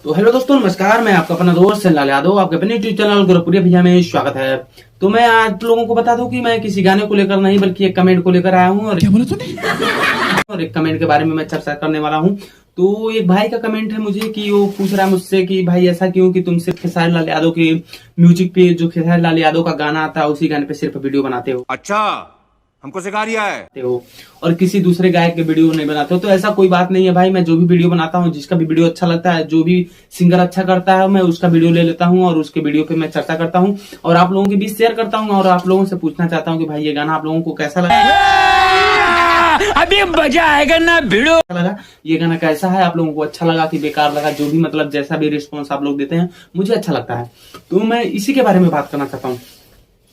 तो हेलो दोस्तों, नमस्कार। मैं आपका अपना दोस्त लाल यादव, आपके अपने यूट्यूब चैनल गोरखपुरी भैया में स्वागत है। तो मैं आज लोगों को बता दूं कि मैं किसी गाने को लेकर नहीं बल्कि एक कमेंट को लेकर आया हूं। और क्या बोला तूने? और एक कमेंट के बारे में मैं चर्चा करने वाला हूं। तो एक भाई का कमेंट है मुझे कि वो पूछ रहा है मुझसे कि भाई ऐसा क्यों कि तुम सिर्फ खेसारी लाल यादव के म्यूजिक पे, जो खेसारी लाल यादव का गाना आता है उसी गाने पे सिर्फ वीडियो बनाते हो। अच्छा, हमको सिखा रिया है हो और किसी दूसरे गायक के वीडियो नहीं बनाते हो। तो ऐसा कोई बात नहीं है भाई, मैं जो भी वीडियो बनाता हूँ, जिसका भी वीडियो अच्छा लगता है, जो भी सिंगर अच्छा करता है, मैं उसका वीडियो ले लेता हूँ और उसके वीडियो पे मैं चर्चा करता हूँ और आप लोगों के बीच शेयर करता हूँ। और आप लोगों से पूछना चाहता हूँ कि भाई ये गाना आप लोगों को कैसा लगा, अभी मजा आएगा ना भिड़ो। लगा ये गाना कैसा है, आप लोगों को अच्छा लगा कि बेकार लगा, जो भी मतलब जैसा भी रिस्पॉन्स आप लोग देते हैं मुझे अच्छा लगता है। तो मैं इसी के बारे में बात करना चाहता हूँ।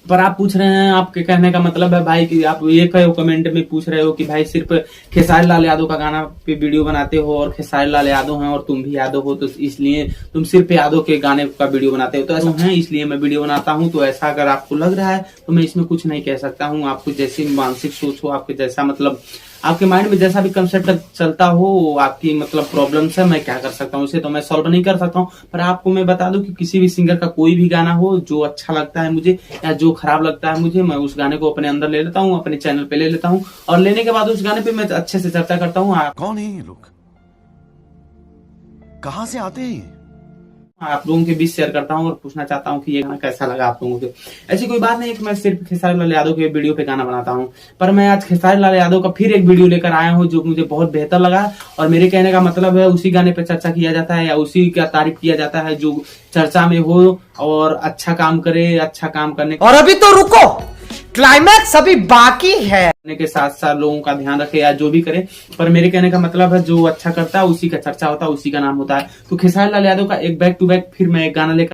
पर आप पूछ रहे हैं, आपके कहने का मतलब है भाई कि आप ये कहो कमेंट में पूछ रहे हो कि भाई सिर्फ खेसारी लाल यादव का गाना पे वीडियो बनाते हो और खेसारी लाल यादव हैं और तुम भी यादव हो, तो इसलिए तुम सिर्फ यादव के गाने का वीडियो बनाते हो। तो ऐसा है, इसलिए मैं वीडियो बनाता हूं। तो ऐसा अगर आपको लग रहा है तो मैं इसमें कुछ नहीं कह सकता हूं। आपको जैसी मानसिक सोच हो, आपके जैसा मतलब आपके माइंड में जैसा भी कंसेप्ट चलता हो, आपकी मतलब प्रॉब्लम्स है, मैं क्या कर सकता हूँ, उसे तो मैं सॉल्व नहीं कर सकता हूँ। पर आपको मैं बता दूं कि किसी भी सिंगर का कोई भी गाना हो, जो अच्छा लगता है मुझे या जो खराब लगता है मुझे, मैं उस गाने को अपने अंदर ले लेता हूँ, अपने चैनल पे ले लेता हूँ और लेने के बाद उस गाने पे मैं अच्छे से चर्चा करता हूँ। कौन है ये लोग, कहां से आते हैं? आप लोगों के बीच शेयर करता हूँ और पूछना चाहता हूँ कि ये गाना कैसा लगा आप लोगों को। ऐसी कोई बात नहीं है कि मैं सिर्फ खेसारी लाल यादव के वीडियो पे गाना बनाता हूँ, पर मैं आज खेसारी लाल यादव का फिर एक वीडियो लेकर आया हूँ जो मुझे बहुत बेहतर लगा। और मेरे कहने का मतलब है उसी गाने पे चर्चा किया जाता है या उसी का तारीफ किया जाता है जो चर्चा में हो और अच्छा काम करे, अच्छा काम करने और अभी तो रुको, क्लाइमैक्स अभी बाकी है के साथ साथ लोगों का ध्यान रखे या जो भी करे। पर मेरे कहने का मतलब है जो अच्छा करता है उसी का चर्चा होता है, उसी का नाम होता है। तो खेसारी लाल यादव का एक बैक टू बैक फिर मैं एक गाना लेकर